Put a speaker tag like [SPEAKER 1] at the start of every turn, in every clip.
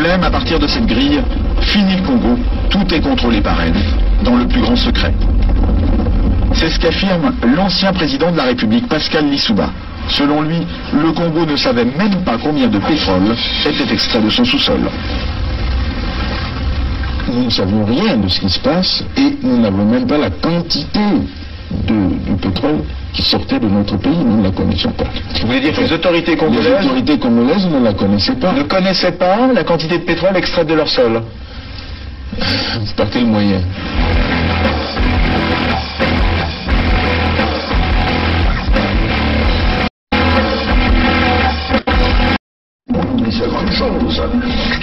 [SPEAKER 1] Blême, à partir de cette grille, fini le Congo, tout est contrôlé par elle, dans le plus grand secret. C'est ce qu'affirme l'ancien président de la République, Pascal Lissouba. Selon lui, le Congo ne savait même pas combien de pétrole était extrait de son sous-sol.
[SPEAKER 2] Nous ne savions rien de ce qui se passe et nous n'avons même pas la quantité du pétrole qui sortait de notre pays, nous ne la connaissions pas.
[SPEAKER 1] Vous voulez dire que les autorités congolaises
[SPEAKER 2] ne la connaissaient pas.
[SPEAKER 1] Ne connaissaient pas la quantité de pétrole extraite de leur sol?
[SPEAKER 2] Par quel moyen?
[SPEAKER 3] Une seconde chose,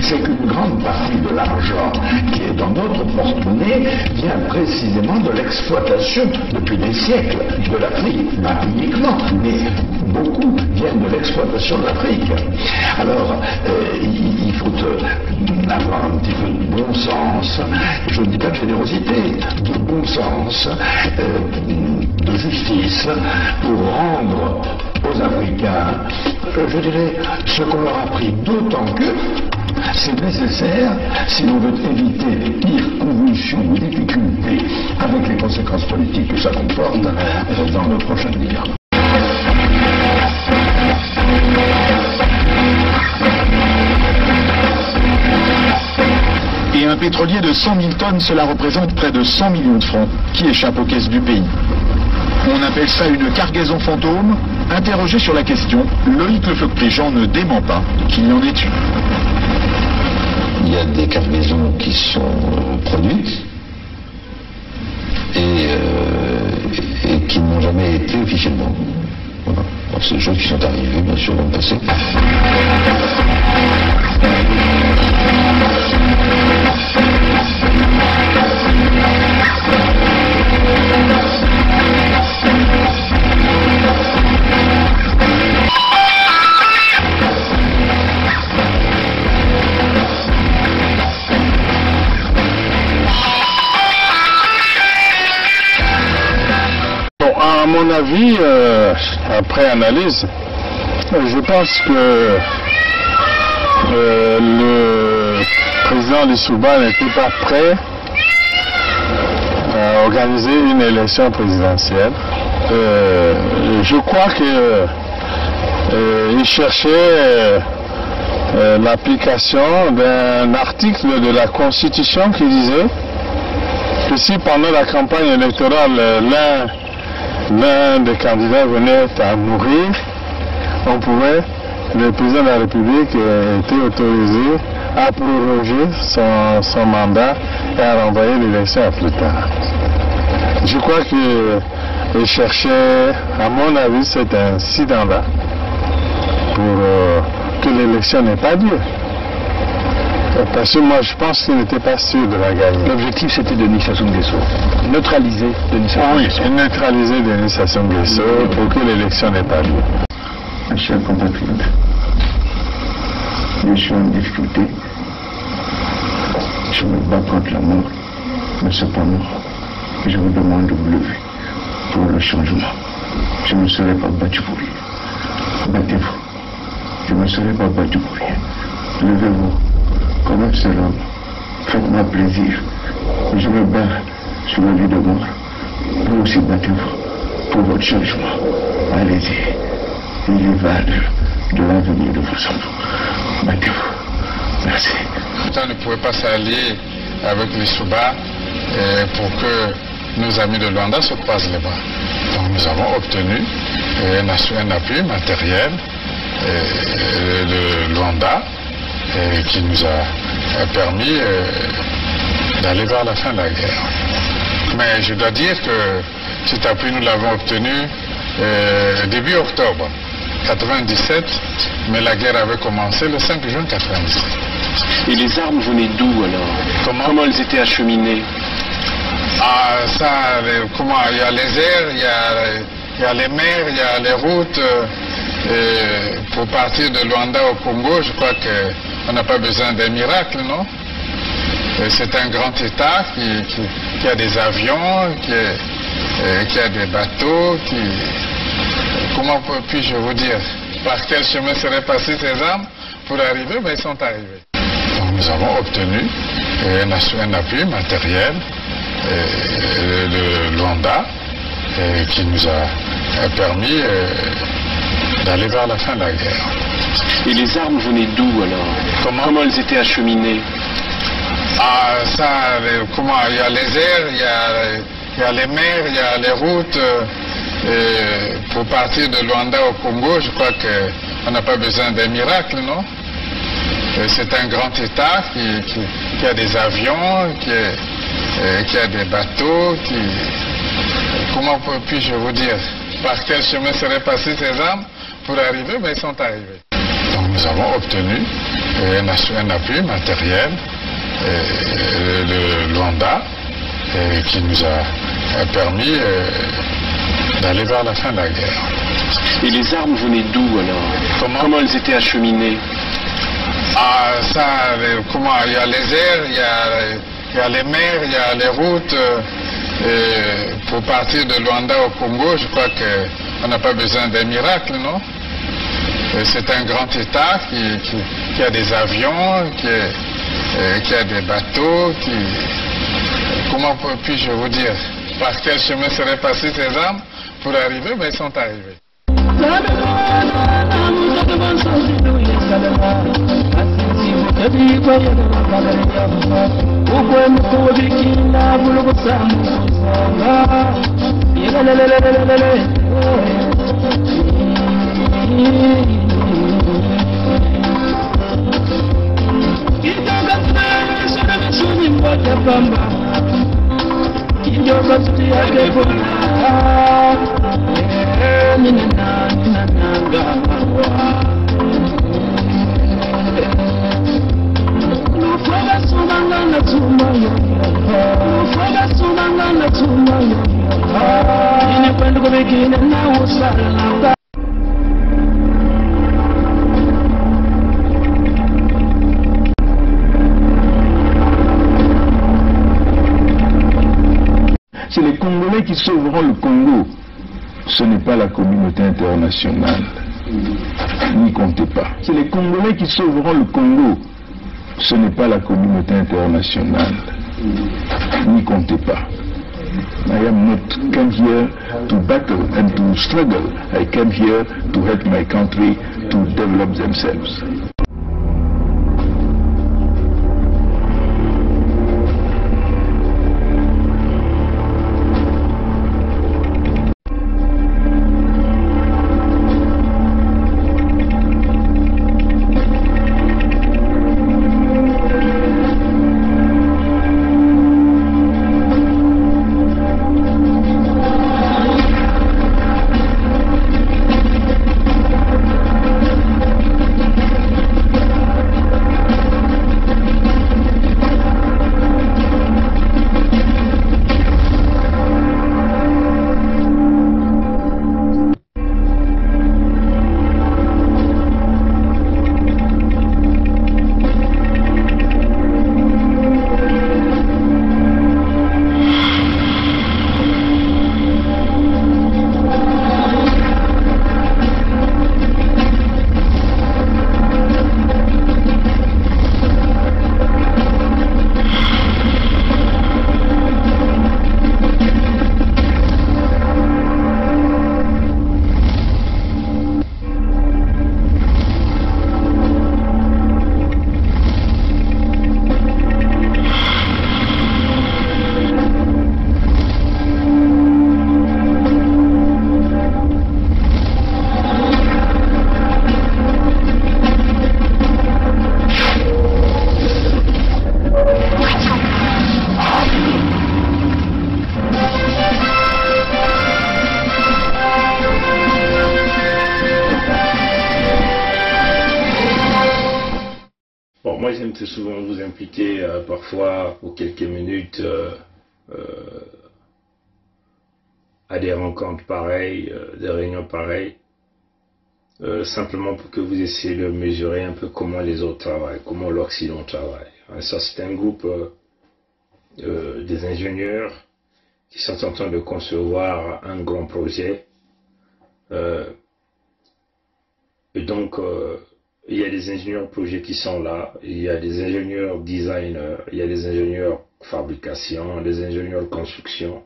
[SPEAKER 3] c'est qu'une grande partie de l'argent qui est dans notre porte-monnaie vient précisément de l'exploitation depuis des siècles de l'Afrique, pas uniquement, mais beaucoup viennent de l'exploitation de l'Afrique. Alors, il faut avoir un petit peu de bon sens, je ne dis pas de générosité, de bon sens, de justice, pour rendre aux Africains, je dirais, ce qu'on leur a pris, d'autant que c'est nécessaire si l'on veut éviter les pires convulsions, difficultés, avec les conséquences politiques que ça comporte dans le prochain avenir.
[SPEAKER 1] Et un pétrolier de 100 000 tonnes, cela représente près de 100 millions de francs qui échappent aux caisses du pays. On appelle ça une cargaison fantôme. Interrogé sur la question, Loïc Lefeuc-Préjean ne dément pas qu'il y en ait eu.
[SPEAKER 2] Il y a des cargaisons qui sont produites et qui n'ont jamais été officiellement. Voilà. Alors, c'est des choses qui sont arrivées, bien sûr, dans le passé.
[SPEAKER 4] À mon avis, après analyse, je pense que le président Lissouba n'était pas prêt à organiser une élection présidentielle. Je crois qu'il cherchait l'application d'un article de la Constitution qui disait que si pendant la campagne électorale l'un des candidats venait à mourir, le président de la République était autorisé à proroger son mandat et à renvoyer l'élection à plus tard. Je crois qu'il cherchait, à mon avis, cet incident-là pour que l'élection n'ait pas lieu. Parce que moi, je pense qu'il n'était pas sûr de la gagner.
[SPEAKER 1] L'objectif, c'était Denis Sassou Nguesso. Neutraliser Denis Sassou Nguesso.
[SPEAKER 4] Oui, neutraliser Denis Sassou Nguesso pour que l'élection n'ait pas lieu.
[SPEAKER 3] Mes chers compatriotes, je suis en difficulté. Je me bats contre la mort, mais cependant, je vous demande de vous lever pour le changement. Je ne serai pas battu pour rien. Battez-vous. Je ne serai pas battu pour rien. Levez-vous. Comme un seul homme, faites-moi plaisir. Je me bats sur le lit de mort. Vous aussi battez-vous pour votre changement. Allez-y. Il y va de l'avenir de vos enfants. Battez-vous. Merci.
[SPEAKER 4] On ne pouvait pas s'allier avec Lissouba pour que nos amis de Luanda se croisent les bras. Donc nous avons obtenu un appui matériel de Luanda qui nous a permis d'aller vers la fin de la guerre. Mais je dois dire que cet appui, nous l'avons obtenu début octobre 97, mais la guerre avait commencé le 5 juin 97.
[SPEAKER 5] Et les armes venaient d'où alors? Comment elles étaient acheminées?
[SPEAKER 4] Il y a les airs, il y a les mers, il y a les routes. Pour partir de Luanda au Congo, je crois qu'on n'a pas besoin d'un miracle, non? C'est un grand État qui a des avions, qui a des bateaux, comment puis-je vous dire? Par quel chemin seraient passées ces armes pour arriver? Ben, ils sont arrivés. Donc nous avons obtenu un appui matériel de Luanda qui nous a permis d'aller vers la fin de la guerre.
[SPEAKER 5] Et les armes venaient d'où alors? Comment elles étaient acheminées?
[SPEAKER 4] Ah, ça, il y a les airs, il y a les mers, il y a les routes. Pour partir de Luanda au Congo, je crois qu'on n'a pas besoin d'un miracle, non? C'est un grand État qui a des avions, qui a des bateaux, comment puis-je vous dire? Par quel chemin seraient passées ces armes pour arriver? Mais ils sont arrivés. Donc nous avons obtenu un appui matériel de Luanda qui nous a permis d'aller vers la fin de la guerre.
[SPEAKER 5] Et les armes venaient d'où alors? Comment elles étaient acheminées?
[SPEAKER 4] Ah, ça, il y a les airs, il y a les mers, il y a les routes. Pour partir de Luanda au Congo, je crois qu'on n'a pas besoin d'un miracle, non? C'est un grand État qui a des avions, qui a des bateaux, comment puis-je vous dire? Par quel chemin seraient passées ces armes pour arriver? Mais ils sont arrivés.
[SPEAKER 2] C'est les Congolais qui sauveront le Congo. Ce n'est pas la communauté internationale. N'y comptez pas. C'est les Congolais qui sauveront le Congo. Ce n'est pas la communauté internationale. N'y comptez pas. I am not come here to battle and to struggle. I came here to help my country to develop themselves.
[SPEAKER 6] Moi j'aime très souvent vous impliquer parfois pour quelques minutes à des rencontres pareilles, des réunions pareilles, simplement pour que vous essayiez de mesurer un peu comment les autres travaillent, comment l'Occident travaille. Ça c'est un groupe des ingénieurs qui sont en train de concevoir un grand projet. Et donc il y a des des ingénieurs projets qui sont là, il y a des ingénieurs designers, il y a des ingénieurs fabrication, des ingénieurs construction.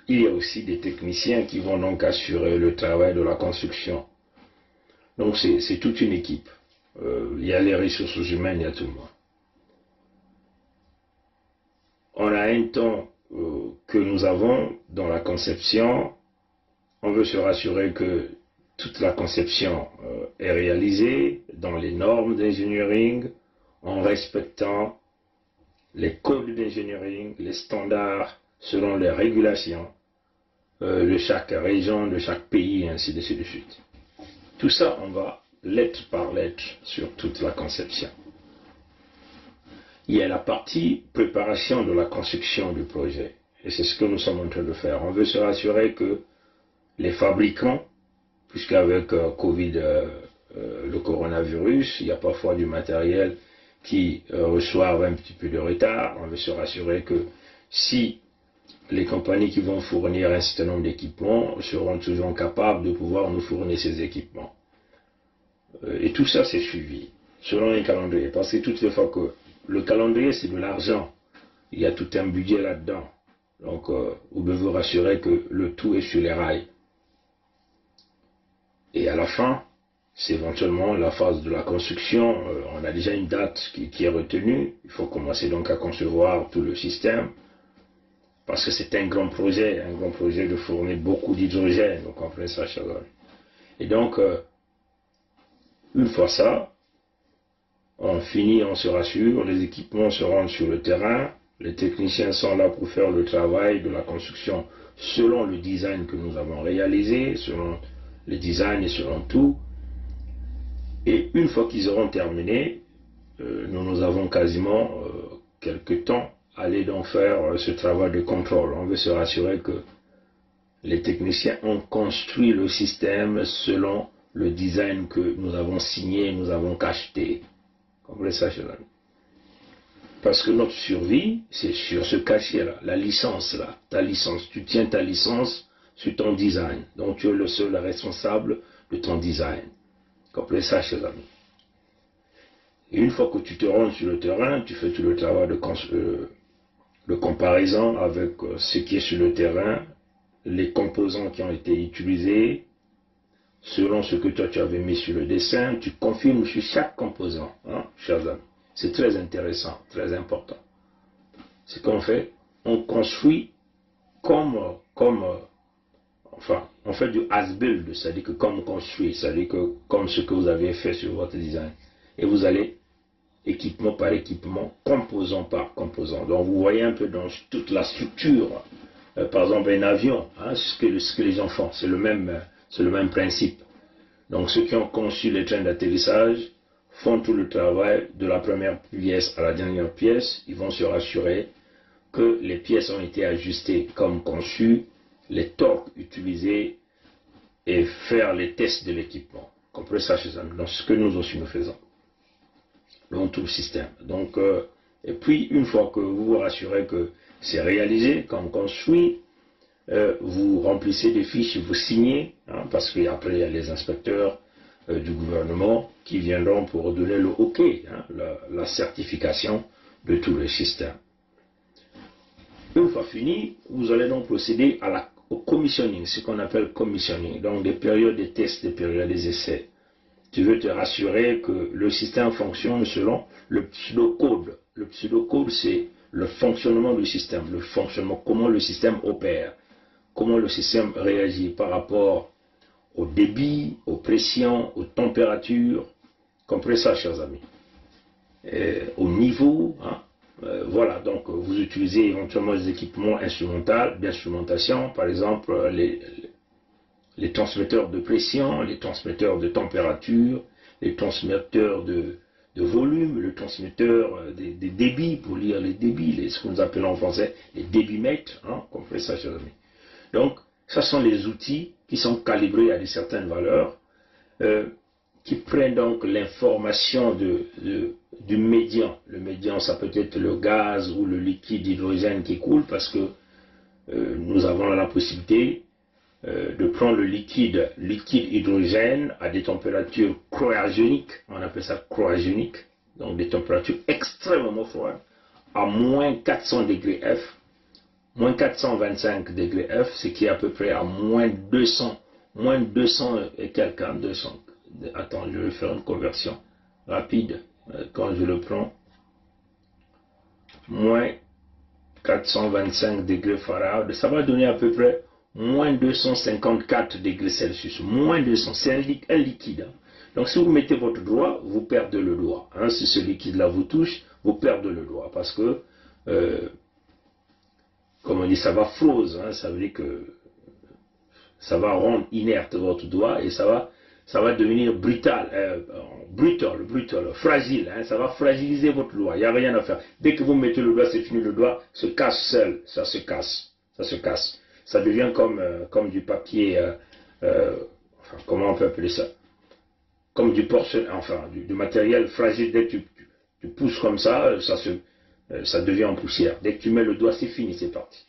[SPEAKER 6] Il y a aussi des techniciens qui vont donc assurer le travail de la construction. Donc c'est toute une équipe. Il y a les ressources humaines, il y a tout le monde. On a un temps que nous avons dans la conception. On veut se rassurer que toute la conception est réalisée dans les normes d'engineering, en respectant les codes d'engineering, les standards selon les régulations de chaque région, de chaque pays, et ainsi de suite. Tout ça, on va lettre par lettre sur toute la conception. Il y a la partie préparation de la construction du projet. Et c'est ce que nous sommes en train de faire. On veut se rassurer que les fabricants, puisqu'avec Covid, le coronavirus, il y a parfois du matériel qui reçoivent un petit peu de retard. On veut se rassurer que si les compagnies qui vont fournir un certain nombre d'équipements seront toujours capables de pouvoir nous fournir ces équipements. Et tout ça, c'est suivi selon un calendrier. Parce que toutefois que le calendrier, c'est de l'argent. Il y a tout un budget là-dedans. Donc, vous devez vous rassurer que le tout est sur les rails. Et à la fin, c'est éventuellement la phase de la construction. On a déjà une date qui est retenue. Il faut commencer donc à concevoir tout le système. Parce que c'est un grand projet de fournir beaucoup d'hydrogène. Vous comprenez ça, chers amis. Et donc, une fois ça, on finit, on se rassure, les équipements se rendent sur le terrain, les techniciens sont là pour faire le travail de la construction selon le design que nous avons réalisé, selon le design et selon tout. Et une fois qu'ils auront terminé, nous avons quasiment quelques temps à aller donc faire ce travail de contrôle. On veut se rassurer que les techniciens ont construit le système selon le design que nous avons signé, nous avons cacheté. Comprenez ça, chers amis? Parce que notre survie, c'est sur ce cachet-là, la licence-là, ta licence. Tu tiens ta licence sur ton design. Donc tu es le seul responsable de ton design. Comprenez ça, chers amis? Et une fois que tu te rends sur le terrain, tu fais tout le travail de comparaison avec ce qui est sur le terrain, les composants qui ont été utilisés, selon ce que toi tu avais mis sur le dessin, tu confirmes sur chaque composant, hein, chers amis. C'est très intéressant, très important. Ce qu'on fait, on construit enfin, on fait du as-build, c'est-à-dire que comme construit, c'est-à-dire que comme ce que vous avez fait sur votre design. Et vous allez équipement par équipement, composant par composant. Donc vous voyez un peu dans toute la structure, par exemple un avion, hein, ce que les gens font, c'est le même principe. Donc ceux qui ont conçu les trains d'atterrissage font tout le travail de la première pièce à la dernière pièce. Ils vont se rassurer que les pièces ont été ajustées comme conçues, les torques utilisés et faire les tests de l'équipement. Comprenez ça, chers amis, dans ce que nous aussi nous faisons, dans tout le système. Donc, et puis, une fois que vous vous rassurez que c'est réalisé comme construit, vous remplissez des fiches, vous signez, hein, parce qu'après il y a les inspecteurs du gouvernement qui viendront pour donner le OK, hein, la certification de tout le système. Une fois fini, vous allez donc procéder au commissioning, ce qu'on appelle commissioning, donc des périodes de tests, des périodes d'essais. Tu veux te rassurer que le système fonctionne selon le pseudocode. Le pseudocode, c'est le fonctionnement du système, comment le système opère, comment le système réagit par rapport au débit, aux pressions, aux températures. Comprenez ça, chers amis. Au niveau, hein. Voilà, donc vous utilisez éventuellement des équipements instrumentaux, d'instrumentation, par exemple les transmetteurs de pression, les transmetteurs de température, les transmetteurs de volume, le transmetteur des débits, pour lire les débits, ce que nous appelons en français les débitmètres, hein, comprenez ça, chers amis. Donc, ce sont les outils qui sont calibrés à de certaines valeurs, qui prennent donc l'information du médian. Le médian, ça peut être le gaz ou le liquide hydrogène qui coule, parce que nous avons la possibilité de prendre le liquide hydrogène à des températures cryogéniques, on appelle ça cryogénique, donc des températures extrêmement froides, à moins 400 degrés F, moins 425 degrés F, ce qui est à peu près à moins 200 et quelques, 200. Attends, je vais faire une conversion rapide quand je le prends. Moins 425 degrés Fahrenheit, ça va donner à peu près moins 254 degrés Celsius. Moins 200, c'est un liquide. Hein. Donc si vous mettez votre doigt, vous perdez le doigt. Hein. Si ce liquide-là vous touche, vous perdez le doigt. Parce que, comme on dit, ça va froze. Hein. Ça veut dire que ça va rendre inerte votre doigt et ça va devenir brutal, fragile, hein, ça va fragiliser votre doigt, il n'y a rien à faire. Dès que vous mettez le doigt, c'est fini, le doigt se casse seul, ça se casse. Ça devient comme du papier, enfin, comment on peut appeler ça? Comme du porcelain, enfin, du matériel fragile. Dès que tu pousses comme ça, ça devient en poussière. Dès que tu mets le doigt, c'est fini, c'est parti.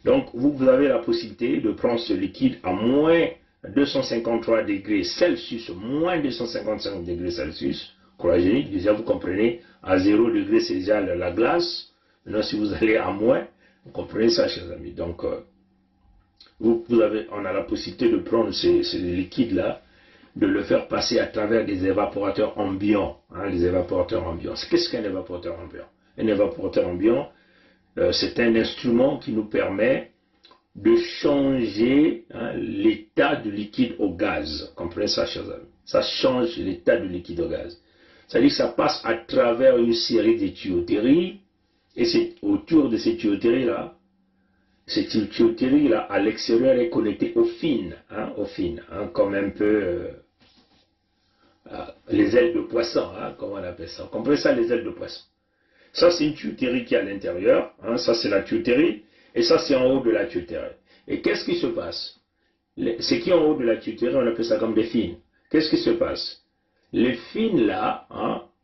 [SPEAKER 6] Donc, vous avez la possibilité de prendre ce liquide à moins 253 degrés Celsius, moins 255 degrés Celsius, cryogénique. Déjà, vous comprenez, à 0 degré, c'est déjà la glace. Maintenant, si vous allez à moins, vous comprenez ça, chers amis. Donc, on a la possibilité de prendre ce liquide-là, de le faire passer à travers des évaporateurs ambiants. Hein, les évaporateurs ambiants. Qu'est-ce qu'un évaporateur ambiant? Un évaporateur ambiant, c'est un instrument qui nous permet de changer l'état du liquide au gaz. Comprenez ça, chers amis? Ça change l'état du liquide au gaz. C'est-à-dire que ça passe à travers une série de tuyauteries, et c'est autour de ces tuyauteries-là, à l'extérieur est connectée aux fines, comme un peu les ailes de poisson, comment on appelle ça? Comprenez ça, les ailes de poisson? Ça, c'est une tuyauterie qui est à l'intérieur, ça c'est la tuyauterie, et ça c'est en haut de la tuyauterie. Et qu'est-ce qui se passe? Ce qui est en haut de la tuyauterie, on appelle ça comme des fines. Qu'est-ce qui se passe? Les fines là,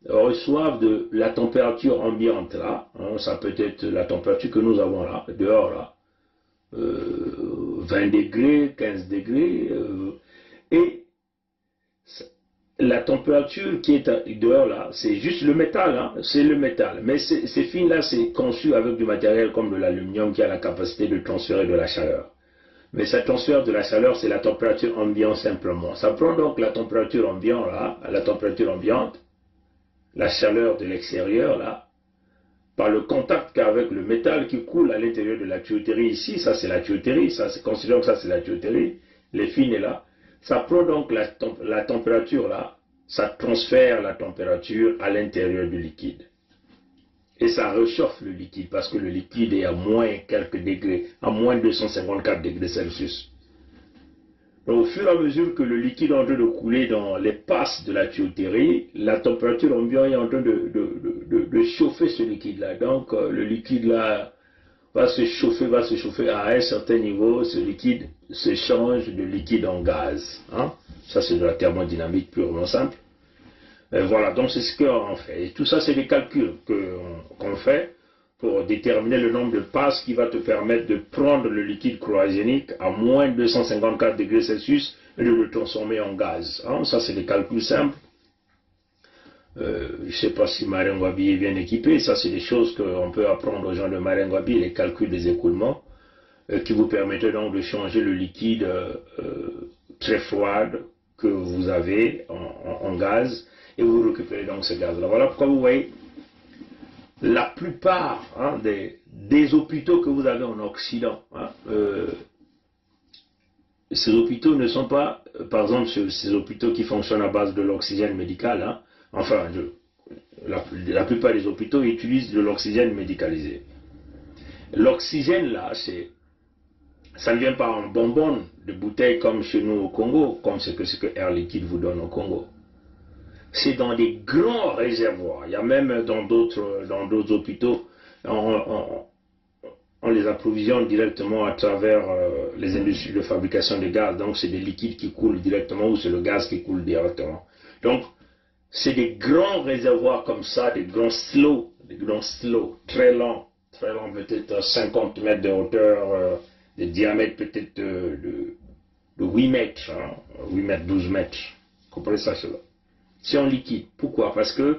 [SPEAKER 6] reçoivent de la température ambiante là, ça peut être la température que nous avons là, dehors là, 20 degrés, 15 degrés, et la température qui est dehors là, c'est juste le métal, c'est le métal. Mais ces fines là, c'est conçu avec du matériel comme de l'aluminium qui a la capacité de transférer de la chaleur. Mais ça transfère de la chaleur, c'est la température ambiante simplement. Ça prend donc la température ambiante là, la chaleur de l'extérieur là, par le contact qu'avec le métal qui coule à l'intérieur de la tuyauterie ici, ça c'est la tuyauterie, ça c'est considérons que ça c'est la tuyauterie, les fines est là. Ça prend donc la température là, ça transfère la température à l'intérieur du liquide. Et ça réchauffe le liquide parce que le liquide est à moins quelques degrés, à moins 254 degrés Celsius. Donc, au fur et à mesure que le liquide est en train de couler dans les passes de la tuyauterie, la température ambiante est en train de chauffer ce liquide-là. Donc, le liquide-là va se chauffer à un certain niveau, ce liquide se change de liquide en gaz. Ça, c'est de la thermodynamique purement simple. Et voilà, donc c'est ce qu'on fait. Et tout ça, c'est des calculs qu'on fait pour déterminer le nombre de passes qui va te permettre de prendre le liquide cryogénique à moins 254 degrés Celsius et de le transformer en gaz. Ça, c'est des calculs simples. Je ne sais pas si Marengo-Wabi est bien équipé. Ça, c'est des choses qu'on peut apprendre aux gens de Marengo-Wabi, les calculs des écoulements, qui vous permettent donc de changer le liquide très froid que vous avez en gaz, et vous récupérez donc ce gaz-là. Voilà pourquoi vous voyez la plupart des hôpitaux que vous avez en Occident, ces hôpitaux ne sont pas, par exemple, ces hôpitaux qui fonctionnent à base de l'oxygène médical, la plupart des hôpitaux utilisent de l'oxygène médicalisé. L'oxygène là, ça ne vient pas en bonbonne de bouteilles comme chez nous au Congo, comme ce que Air Liquide vous donne au Congo. C'est dans des grands réservoirs. Il y a même dans d'autres hôpitaux, on les approvisionne directement à travers les industries de fabrication de gaz. Donc c'est des liquides qui coulent directement ou c'est le gaz qui coule directement. Donc c'est des grands réservoirs comme ça, des grands slots, très longs, peut-être 50 mètres de hauteur, des diamètres peut-être de 8 mètres, 8 mètres, 12 mètres. Vous comprenez ça, cela? C'est en liquide. Pourquoi? Parce que,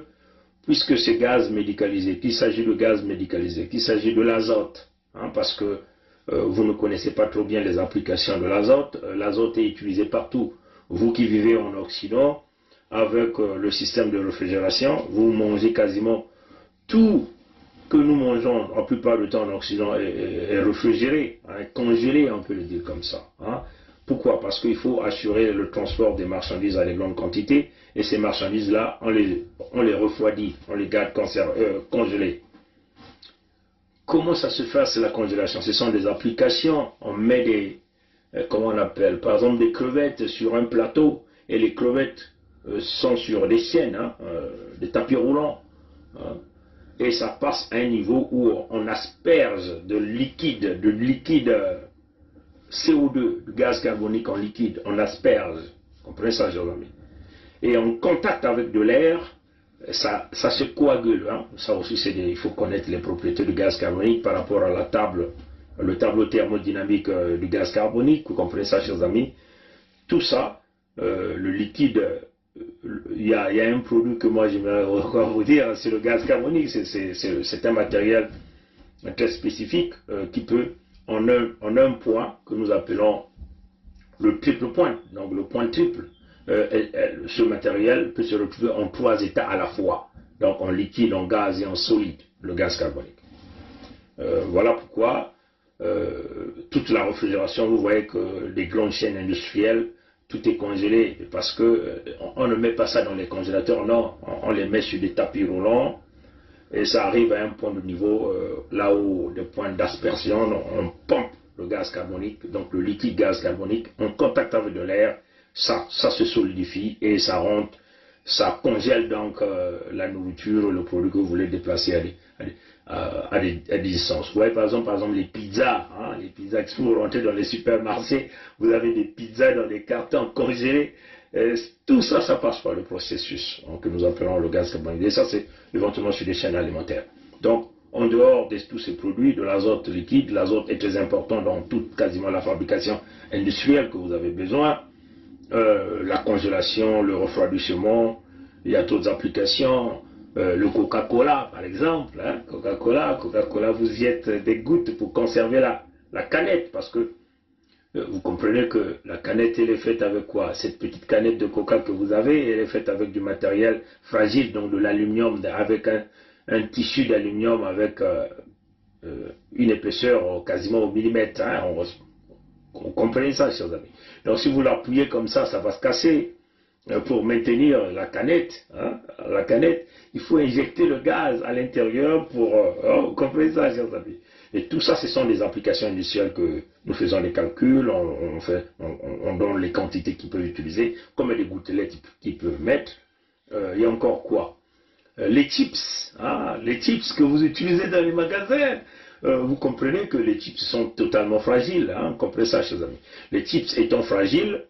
[SPEAKER 6] puisque c'est gaz médicalisé, qu'il s'agit de gaz médicalisé, qu'il s'agit de l'azote, parce que vous ne connaissez pas trop bien les applications de l'azote. L'azote est utilisé partout. Vous qui vivez en Occident, avec le système de réfrigération, vous mangez quasiment tout que nous mangeons la plupart du temps en Occident est réfrigéré, congelé, on peut le dire comme ça. Pourquoi? Parce qu'il faut assurer le transport des marchandises à des grandes quantités, et ces marchandises-là, on les refroidit, on les garde congelées. Comment ça se fait, c'est la congélation? Ce sont des applications, on met des, comment on appelle, par exemple des crevettes sur un plateau, et les crevettes sont sur des chaînes, des tapis roulants, et ça passe à un niveau où on asperge de liquide CO2, de gaz carbonique en liquide, on asperge, vous comprenez ça, Jérémy? Et en contact avec de l'air, ça se coagule. Ça aussi, il faut connaître les propriétés du gaz carbonique par rapport à le tableau thermodynamique du gaz carbonique. Vous comprenez ça, chers amis? Tout ça, le liquide, il y a un produit que moi j'aimerais encore vous dire, c'est le gaz carbonique. C'est un matériel très spécifique qui peut, en un point, que nous appelons le triple point, donc le point triple. Ce matériel peut se retrouver en 3 états à la fois, donc en liquide, en gaz et en solide, le gaz carbonique. Voilà pourquoi toute la réfrigération, vous voyez que les grandes chaînes industrielles, tout est congelé, parce que on ne met pas ça dans les congélateurs, non, on les met sur des tapis roulants, et ça arrive à un point de niveau, là où des points d'aspersion, on pompe le gaz carbonique, donc le liquide gaz carbonique, en contact avec de l'air, ça se solidifie et ça rentre, ça congèle donc la nourriture, le produit que vous voulez déplacer à des distances. Vous voyez par exemple les pizzas, les pizzas que vous rentrez dans les supermarchés, vous avez des pizzas dans des cartons congelés, tout ça, ça passe par le processus que nous appelons le gaz carbonique. Et ça, c'est éventuellement sur des chaînes alimentaires. Donc, en dehors de tous ces produits, de l'azote liquide, l'azote est très important dans quasiment la fabrication industrielle que vous avez besoin. La congélation, le refroidissement, il y a d'autres applications, le Coca-Cola par exemple, Coca-Cola, vous y êtes des gouttes pour conserver la canette, parce que vous comprenez que la canette, elle est faite avec quoi? Cette petite canette de Coca que vous avez, elle est faite avec du matériel fragile, donc de l'aluminium, avec un tissu d'aluminium avec une épaisseur quasiment au millimètre, vous comprenez ça, chers amis? Donc si vous l'appuyez comme ça, ça va se casser. Pour maintenir la canette, il faut injecter le gaz à l'intérieur pour... vous comprenez ça, chers amis? Et tout ça, ce sont des applications industrielles que nous faisons des calculs, on donne les quantités qu'ils peuvent utiliser, comme les gouttelettes qu'ils peuvent mettre. Il y a encore quoi? Les chips, les chips que vous utilisez dans les magasins. Vous comprenez que les chips sont totalement fragiles, vous comprenez ça, chers amis? Les chips étant fragiles,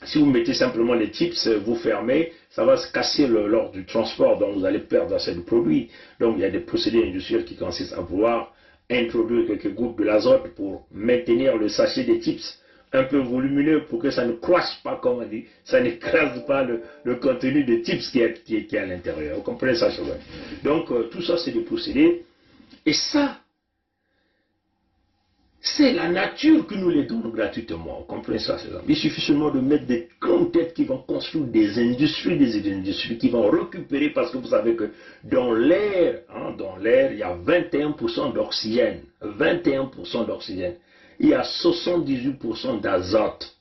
[SPEAKER 6] si vous mettez simplement les chips, vous fermez, ça va se casser lors du transport, donc vous allez perdre assez de produits. Donc il y a des procédés industriels qui consistent à pouvoir introduire quelques gouttes de l'azote pour maintenir le sachet des chips un peu volumineux pour que ça ne crache pas, comme on dit, ça n'écrase pas le contenu des chips qui est à l'intérieur. Vous comprenez ça, chers amis? Donc tout ça, c'est des procédés, et ça, c'est la nature qui nous les donne gratuitement. Vous comprenez ça, chers amis? Il suffit seulement de mettre des grandes têtes qui vont construire des industries qui vont récupérer, parce que vous savez que dans l'air, il y a 21% d'oxygène. 21% d'oxygène. Il y a 78% d'azote.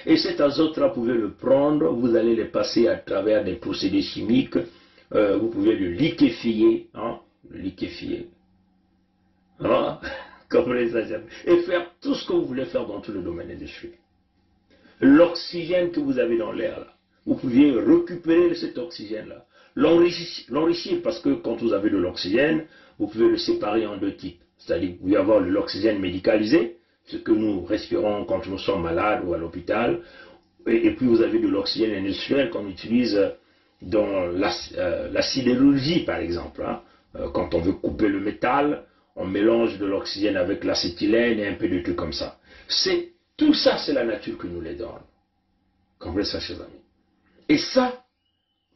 [SPEAKER 6] Et cet azote-là, vous pouvez le prendre, vous allez le passer à travers des procédés chimiques, vous pouvez le liquéfier, et faire tout ce que vous voulez faire dans tout le domaine industriel. L'oxygène que vous avez dans l'air, là, vous pouvez récupérer cet oxygène-là, l'enrichir, parce que quand vous avez de l'oxygène, vous pouvez le séparer en 2 types. C'est-à-dire que vous pouvez avoir l'oxygène médicalisé, ce que nous respirons quand nous sommes malades ou à l'hôpital, et puis vous avez de l'oxygène industriel qu'on utilise dans la sidérurgie, par exemple. Quand on veut couper le métal, on mélange de l'oxygène avec l'acétylène et un peu de trucs comme ça. Tout ça, c'est la nature qui nous les donne. Comprenez ça, chers amis. Et ça,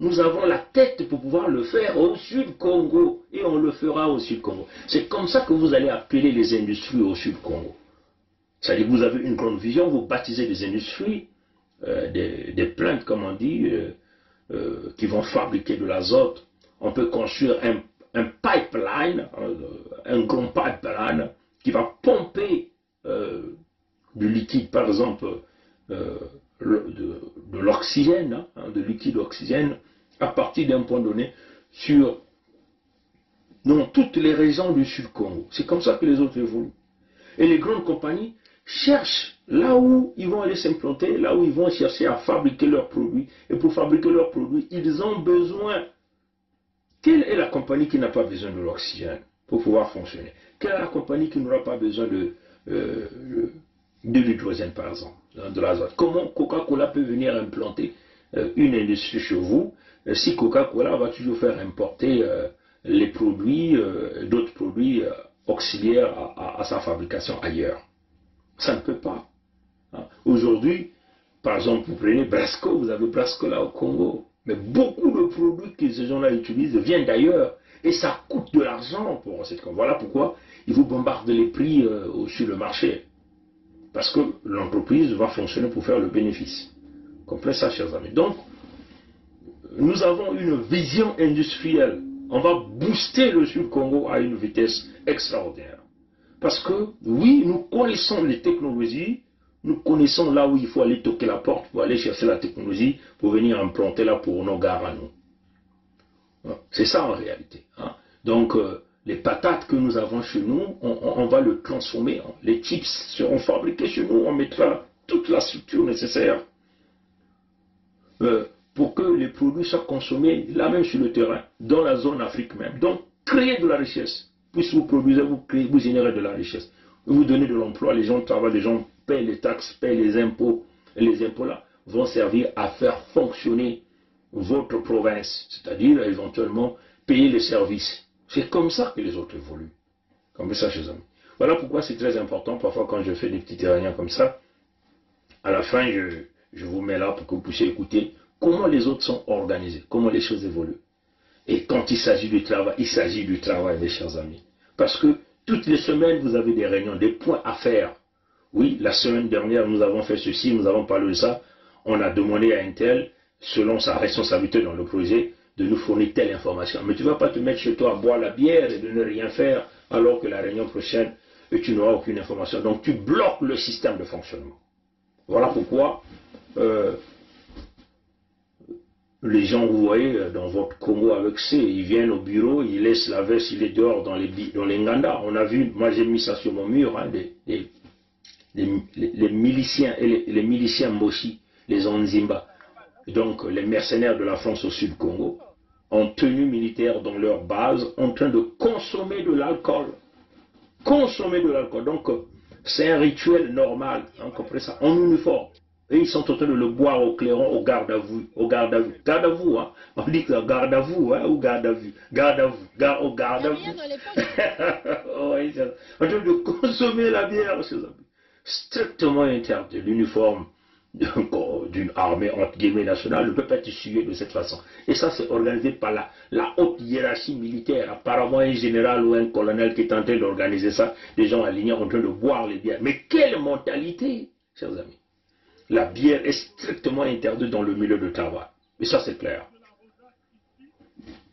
[SPEAKER 6] nous avons la tête pour pouvoir le faire au Sud Congo. Et on le fera au Sud Congo. C'est comme ça que vous allez appeler les industries au Sud Congo. C'est-à-dire que vous avez une grande vision, vous baptisez des industries, des plantes, comme on dit, qui vont fabriquer de l'azote. On peut construire un pipeline, un grand pipeline, qui va pomper du liquide, par exemple, de l'oxygène, de liquide oxygène, à partir d'un point donné, dans toutes les régions du Sud Congo. C'est comme ça que les autres évoluent. Et les grandes compagnies cherchent là où ils vont aller s'implanter, là où ils vont chercher à fabriquer leurs produits. Et pour fabriquer leurs produits, ils ont besoin. Quelle est la compagnie qui n'a pas besoin de l'oxygène pour pouvoir fonctionner? Quelle est la compagnie qui n'aura pas besoin de l'hydrogène, par exemple, de l'azote? Comment Coca-Cola peut venir implanter une industrie chez vous si Coca-Cola va toujours faire importer les produits, d'autres produits auxiliaires à sa fabrication ailleurs? Ça ne peut pas. Aujourd'hui, par exemple, vous prenez Brasco, vous avez Brasco là au Congo. Mais beaucoup de produits que ces gens-là utilisent viennent d'ailleurs. Et ça coûte de l'argent pour cette compagnie. Voilà pourquoi ils vous bombardent les prix sur le marché. Parce que l'entreprise va fonctionner pour faire le bénéfice. Comprenez ça, chers amis. Donc, nous avons une vision industrielle. On va booster le Sud Congo à une vitesse extraordinaire. Parce que, oui, nous connaissons les technologies, nous connaissons là où il faut aller toquer la porte, pour aller chercher la technologie, pour venir implanter là pour nos gares à nous. C'est ça en réalité. Donc, les patates que nous avons chez nous, on va le transformer. Les chips seront fabriqués chez nous, on mettra toute la structure nécessaire pour que les produits soient consommés là même sur le terrain, dans la zone Afrique même. Donc, créer de la richesse. Puisque vous produisez, vous générez de la richesse. Vous donnez de l'emploi, les gens travaillent, les gens payent les taxes, payent les impôts. Et les impôts là vont servir à faire fonctionner votre province. C'est-à-dire éventuellement payer les services. C'est comme ça que les autres évoluent. Comme ça, chers amis. Voilà pourquoi c'est très important. Parfois, quand je fais des petites réunions comme ça, à la fin, je vous mets là pour que vous puissiez écouter comment les autres sont organisés, comment les choses évoluent. Et quand il s'agit du travail, mes chers amis. Parce que toutes les semaines, vous avez des réunions, des points à faire. Oui, la semaine dernière, nous avons fait ceci, nous avons parlé de ça. On a demandé à un tel, selon sa responsabilité dans le projet, de nous fournir telle information. Mais tu ne vas pas te mettre chez toi à boire la bière et de ne rien faire, alors que la réunion prochaine, tu n'auras aucune information. Donc tu bloques le système de fonctionnement. Voilà pourquoi les gens, vous voyez, dans votre Congo avec C, ils viennent au bureau, ils laissent la veste, il est dehors dans les Nganda. On a vu, moi j'ai mis ça sur mon mur, les miliciens et les miliciens Moshi, les Onzimba, donc les mercenaires de la France au Sud Congo, en tenue militaire dans leur base, en train de consommer de l'alcool. Consommer de l'alcool. Donc c'est un rituel normal, comprenez ça, en uniforme. Et ils sont en train de le boire au clairon, au garde à vue. Au garde à vue. Garde à vous, hein. On dit que garde à vous, hein, ou garde à vue. Garde à vous. Au garde à vous. En train de consommer la bière, chers amis. Strictement interdit. L'uniforme d'une armée, entre guillemets, nationale, ne peut pas être essuyé de cette façon. Et ça, c'est organisé par la haute hiérarchie militaire. Apparemment, un général ou un colonel qui est en train d'organiser ça, des gens alignés en train de boire les bières. Mais quelle mentalité, chers amis. La bière est strictement interdite dans le milieu de travail. Et ça, c'est clair.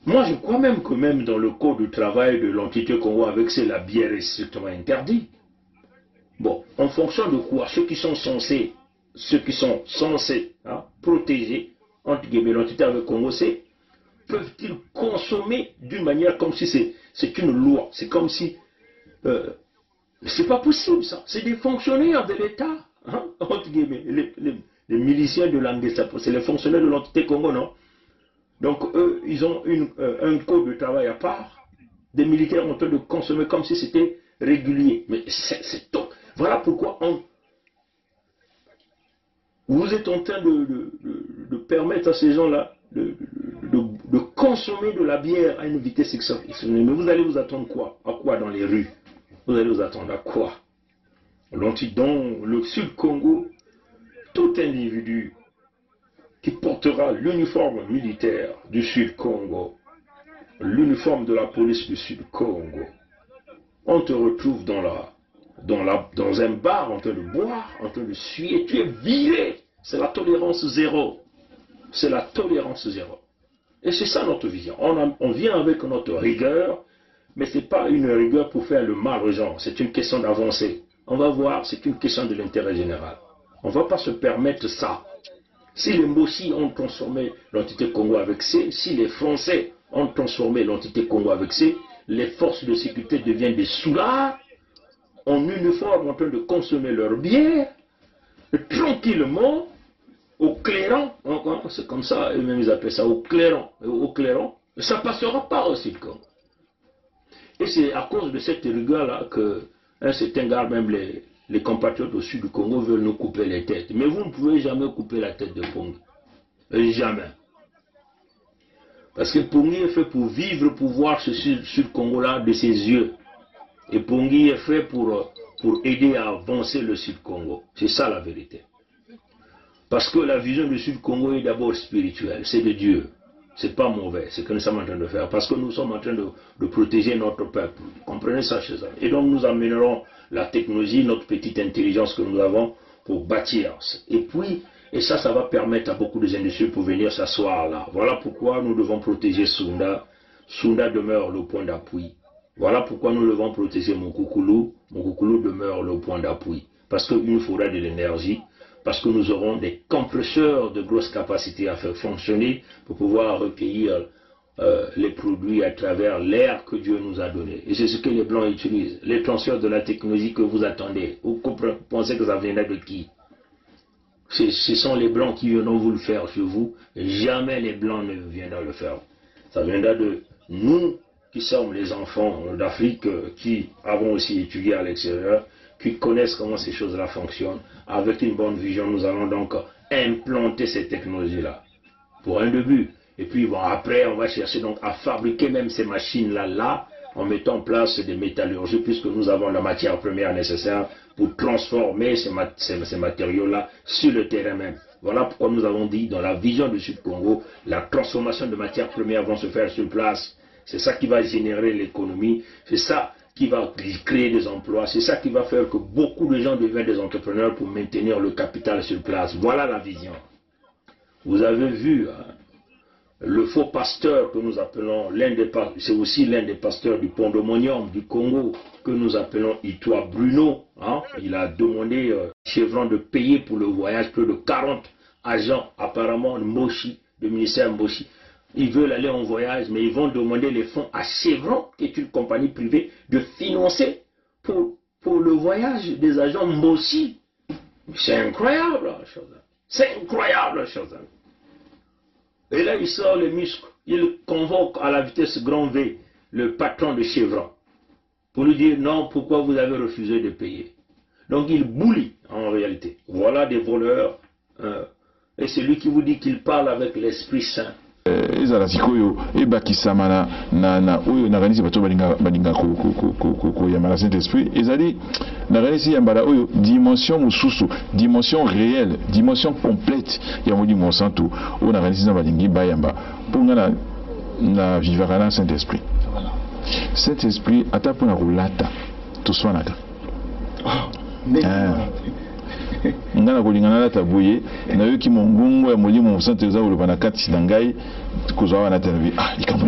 [SPEAKER 6] Moi, je crois même que même dans le code du travail de l'entité Congo avec c'est la bière est strictement interdite. Bon, en fonction de quoi, ceux qui sont censés protéger, entre guillemets, l'entité avec Congo, peuvent-ils consommer d'une manière comme si c'est une loi. C'est comme si... c'est pas possible, ça. C'est des fonctionnaires de l'État. Entre guillemets, les miliciens de l'Anguessa, c'est les fonctionnaires de l'entité Congo, non? Donc eux, ils ont un code de travail à part, des militaires en train de consommer comme si c'était régulier. Mais c'est top. Voilà pourquoi vous êtes en train de permettre à ces gens-là de consommer de la bière à une vitesse exceptionnelle. Mais vous allez vous attendre quoi? À quoi dans les rues? Vous allez vous attendre à quoi? Dans le Sud Congo, tout individu qui portera l'uniforme militaire du Sud Congo, l'uniforme de la police du Sud Congo, on te retrouve dans un bar en train de boire, en train de suer, tu es viré. C'est la tolérance zéro. C'est la tolérance zéro. Et c'est ça notre vision. On vient avec notre rigueur, mais ce n'est pas une rigueur pour faire le mal aux gens. C'est une question d'avancer. On va voir, c'est une question de l'intérêt général. On ne va pas se permettre ça. Si les Mossi ont transformé l'entité Congo avec C, si les Français ont transformé l'entité Congo avec C, les forces de sécurité deviennent des soulards, en uniforme en train de consommer leur bière, tranquillement, au clairon, c'est comme ça, eux-mêmes ils appellent ça au clairon, ça ne passera pas au Sud Congo. Et c'est à cause de cette rigueur-là que un certain gars, même les compatriotes au Sud du Congo veulent nous couper les têtes. Mais vous ne pouvez jamais couper la tête de Pongi. Jamais. Parce que Pongi est fait pour vivre, pour voir ce Sud Congo-là de ses yeux. Et Pongi est fait pour aider à avancer le Sud Congo. C'est ça la vérité. Parce que la vision du Sud Congo est d'abord spirituelle, c'est de Dieu. C'est pas mauvais, c'est ce que nous sommes en train de faire. Parce que nous sommes en train de protéger notre peuple. Comprenez ça, chez eux. Et donc nous amènerons la technologie, notre petite intelligence que nous avons pour bâtir. Et ça va permettre à beaucoup d'industries pour venir s'asseoir là. Voilà pourquoi nous devons protéger Sunda. Sunda demeure le point d'appui. Voilà pourquoi nous devons protéger Mokoukoulou. Mokoukoulou demeure le point d'appui. Parce qu'il nous faudra de l'énergie. Parce que nous aurons des compresseurs de grosse capacité à faire fonctionner pour pouvoir recueillir les produits à travers l'air que Dieu nous a donné. Et c'est ce que les Blancs utilisent. Les transferts de la technologie que vous attendez. Vous pensez que ça viendra de qui? Ce sont les Blancs qui viendront vous le faire chez vous. Jamais les Blancs ne viendront le faire. Ça viendra de nous qui sommes les enfants d'Afrique, qui avons aussi étudié à l'extérieur, qui connaissent comment ces choses-là fonctionnent. Avec une bonne vision, nous allons donc implanter ces technologies-là pour un début. Et puis bon, après, on va chercher donc à fabriquer même ces machines-là, en mettant en place des métallurgies, puisque nous avons la matière première nécessaire pour transformer ces matériaux-là sur le terrain même. Voilà pourquoi nous avons dit, dans la vision du Sud-Congo, la transformation de matières premières vont se faire sur place. C'est ça qui va générer l'économie, c'est ça qui va créer des emplois, c'est ça qui va faire que beaucoup de gens deviennent des entrepreneurs pour maintenir le capital sur place. Voilà la vision. Vous avez vu le faux pasteur que nous appelons, c'est aussi l'un des pasteurs du Pondemonium du Congo, que nous appelons Itoa Bruno. Il a demandé Chevron de payer pour le voyage plus de 40 agents, apparemment Moshi, du ministère Moshi. Ils veulent aller en voyage, mais ils vont demander les fonds à Chevron, qui est une compagnie privée, de financer pour le voyage des agents Moshi. C'est incroyable, la chose. C'est incroyable, la chose. Et là, il sort les muscles. Il convoque à la vitesse grand V le patron de Chevron pour lui dire non, pourquoi vous avez refusé de payer. Donc il boulie en réalité. Voilà des voleurs. Et c'est lui qui vous dit qu'il parle avec l'Esprit Saint.
[SPEAKER 2] ezala sikoyo ebakisama na oyo nakanisi bato balinga koyamba na Saint-Esprit ezali nakanisi yambala oyo dimension mosusu, dimension réelle, dimension complète ya Molimo Santu oyo nakanisi na balingi bayamba mponga na vivaka na Saint-Esprit. Saint-Esprit ata mpona kolata toswanaka ngana kolingana lata boye na yoki mongongo ya Molimo Santu eza oloba na kati na ngai kozwa wana tanabi likambo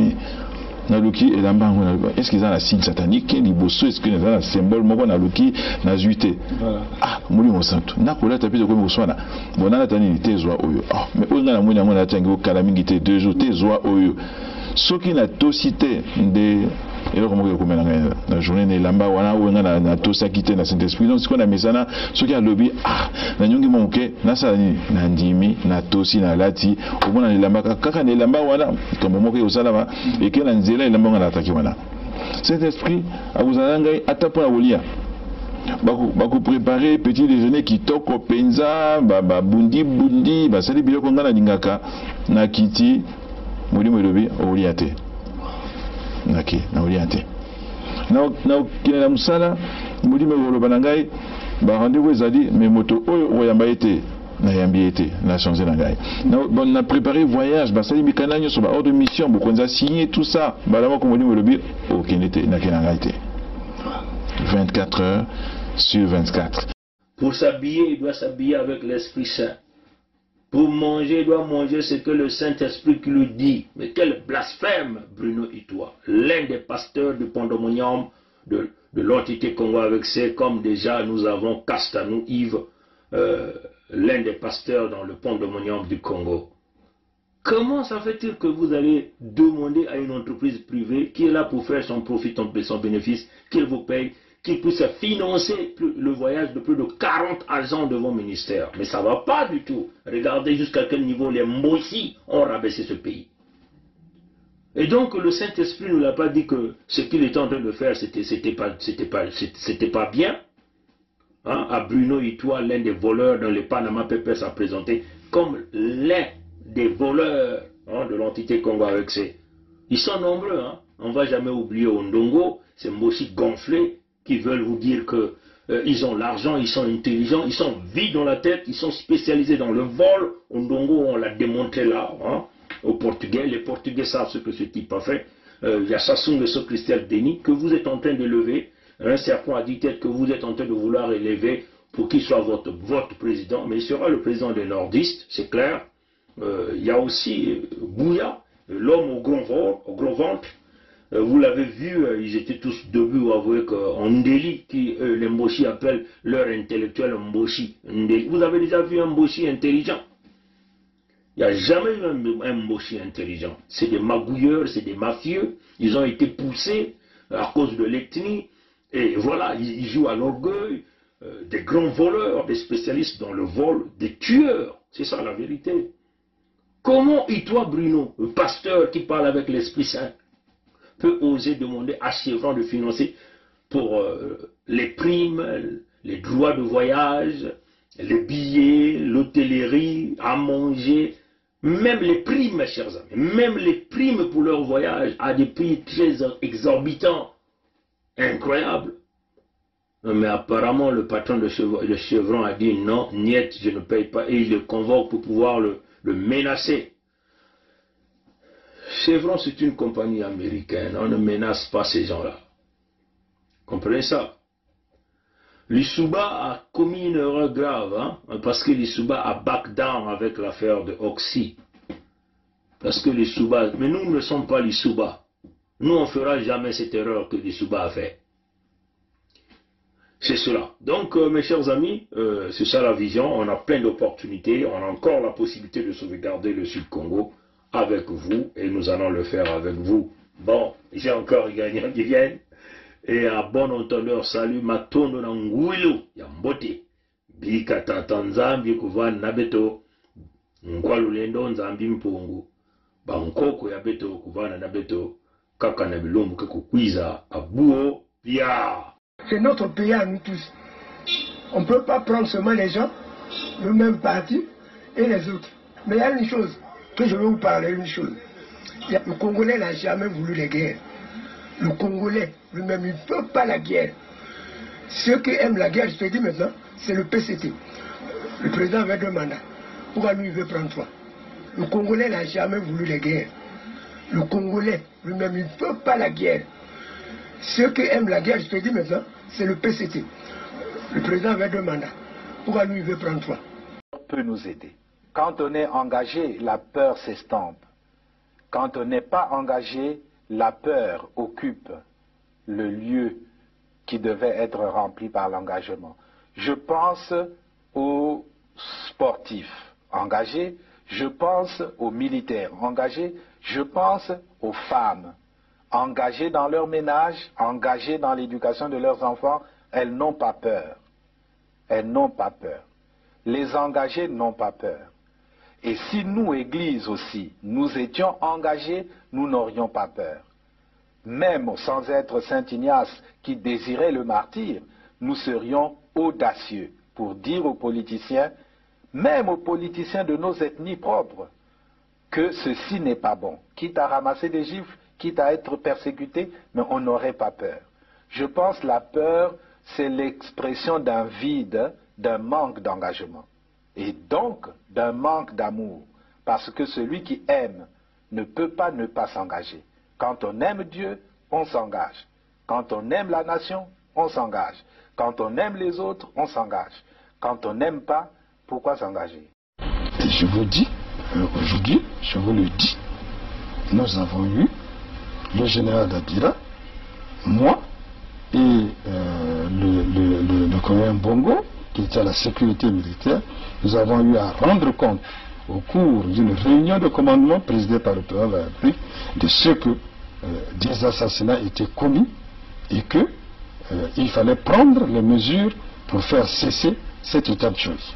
[SPEAKER 2] na luki elamba ngo na est-ce qu'ils ont la signe satanique liboso est-ce qu'ils ont la symbole moko na luki na zuite Molimo Santu na kolata pe ko moswana bonana tani tezwa oyo mais oyo ngana mona ngona tangi kala mingi te 2 jours tezwa oyo soki na tosite nde eloko moko ekomela ngai na journée na elamba wana oyo ngai na tosaki te na Saint-Esprit. Donc sikoyo na mesana soki alobi na nyongi moke nasala nini na ndimi na tosi na lati omona na elamba kaka na elamba wana likambo moko eosalama eke na nzela elamba nga na ataki wana. Saint-Esprit akozala ngai ata mpona kolia bakoprépare petit déjeuner kitoko penza babundi basali biloko ngai nalingaka na kiti molimo elobi olia te naki na olia te na okende na mosala molimo oloba na ngai ba rendez-vous ezali mais moto oyo oyamba ete na yambi ete na changer na ngai na préparé voyage basali mikanda nyonso ba ordre de mission bokonza signer tout ça balama ko molimo elobi okende te na kena ngai te 24 heures sur 24.
[SPEAKER 7] Pour s'habiller, il doit s'habiller avec l'Esprit Saint. Pour manger, il doit manger ce que le Saint-Esprit qui lui dit. Mais quel blasphème, Bruno Itoa, l'un des pasteurs du Pandemonium de l'entité Congo avec ses, comme déjà nous avons Castanou Yves, l'un des pasteurs dans le Pandemonium du Congo. Comment ça fait-il que vous allez demander à une entreprise privée qui est là pour faire son profit, son bénéfice, qu'il vous paye, qu'il puisse financer le voyage de plus de 40 agents de vos ministères? Mais ça ne va pas du tout. Regardez jusqu'à quel niveau les Mossi ont rabaissé ce pays. Et donc le Saint-Esprit ne nous l'a pas dit que ce qu'il était en train de faire, c'était pas bien. Hein? À Bruno Itoa, l'un des voleurs dans les Panama Papers a présenté comme l'un des voleurs de l'entité Congo avec ses. Ils sont nombreux. Hein? On ne va jamais oublier Ondongo, ces Mossi gonflés qui veulent vous dire que ils ont l'argent, ils sont intelligents, ils sont vides dans la tête, ils sont spécialisés dans le vol. Ondongo, on l'a démontré là, hein, aux Portugais. Les Portugais savent ce que ce type a fait. Il y a Sassou Nguesso Christelle Denis que vous êtes en train de lever, un serpent à 10 têtes que vous êtes en train de vouloir élever pour qu'il soit votre président, mais il sera le président des nordistes, c'est clair. Il y a aussi Bouya, l'homme au gros ventre. Vous l'avez vu, ils étaient tous debout avec Ndeli, qui les Mboshi appellent leur intellectuel Mboshi. Ndeli. Vous avez déjà vu un Mboshi intelligent? Il n'y a jamais eu un Mboshi intelligent. C'est des magouilleurs, c'est des mafieux. Ils ont été poussés à cause de l'ethnie. Et voilà, ils jouent à l'orgueil. Des grands voleurs, des spécialistes dans le vol, des tueurs. C'est ça la vérité. Comment Itoa Bruno, le pasteur qui parle avec l'Esprit Saint, peut oser demander à Chevron de financer pour les primes, les droits de voyage, les billets, l'hôtellerie, à manger, même les primes, mes chers amis, même les primes pour leur voyage à des prix très exorbitants, incroyables. Mais apparemment, le patron de Chevron a dit non, niet, je ne paye pas, et il le convoque pour pouvoir le menacer. Chevron, c'est une compagnie américaine. On ne menace pas ces gens-là. Comprenez ça? Lissouba a commis une erreur grave, hein, parce que Lissouba a back down avec l'affaire de Oxy. Parce que Lissouba... Mais nous ne sommes pas Lissouba. Nous, on ne fera jamais cette erreur que Lissouba a fait. C'est cela. Donc, mes chers amis, c'est ça la vision. On a plein d'opportunités. On a encore la possibilité de sauvegarder le Sud-Congo avec vous, et nous allons le faire avec vous. Bon, j'ai encore les gagnants qui viennent, et à bon entendeur, salut Matondo Nanguilu, Yambote, Bika Tatanzambi Kuvan Nabeto, Nkwalulendo Nzambi Mpungu, Bankoko Yabeto Kuvana Nabeto, Kaka Nabilumbu Kukwiza, Abuo, Pia.
[SPEAKER 8] C'est notre pays à nous tous. On ne peut pas prendre seulement les gens, le même parti et les autres. Mais il y a une chose. Que je vais vous parler une chose. Le Congolais n'a jamais voulu la guerre. Le Congolais lui-même, il ne veut pas la guerre. Ceux qui aiment la guerre, je te dis maintenant, c'est le PCT. Le président avait 2 mandats. Pourquoi lui, il veut prendre 3? Le Congolais n'a jamais voulu la guerre. Le Congolais lui-même, il ne veut pas la guerre. Ceux qui aiment la guerre, je te dis maintenant, c'est le PCT. Le président avait 2 mandats. Pourquoi lui, il veut prendre 3?
[SPEAKER 9] Peut nous aider. Quand on est engagé, la peur s'estompe. Quand on n'est pas engagé, la peur occupe le lieu qui devait être rempli par l'engagement. Je pense aux sportifs engagés, je pense aux militaires engagés, je pense aux femmes engagées dans leur ménage, engagées dans l'éducation de leurs enfants. Elles n'ont pas peur. Elles n'ont pas peur. Les engagés n'ont pas peur. Et si nous, Église aussi, nous étions engagés, nous n'aurions pas peur. Même sans être Saint Ignace qui désirait le martyre, nous serions audacieux pour dire aux politiciens, même aux politiciens de nos ethnies propres, que ceci n'est pas bon. Quitte à ramasser des gifles, quitte à être persécuté, mais on n'aurait pas peur. Je pense que la peur, c'est l'expression d'un vide, d'un manque d'engagement. Et donc, d'un manque d'amour. Parce que celui qui aime ne peut pas ne pas s'engager. Quand on aime Dieu, on s'engage. Quand on aime la nation, on s'engage. Quand on aime les autres, on s'engage. Quand on n'aime pas, pourquoi s'engager?
[SPEAKER 10] Et je vous dis, aujourd'hui, je vous le dis, nous avons eu le général Dabira, moi et le colonel Bongo, qui était à la sécurité militaire. Nous avons eu à rendre compte au cours d'une réunion de commandement présidée par le président de la République de ce que des assassinats étaient commis et qu'il fallait prendre les mesures pour faire cesser cet état de choses.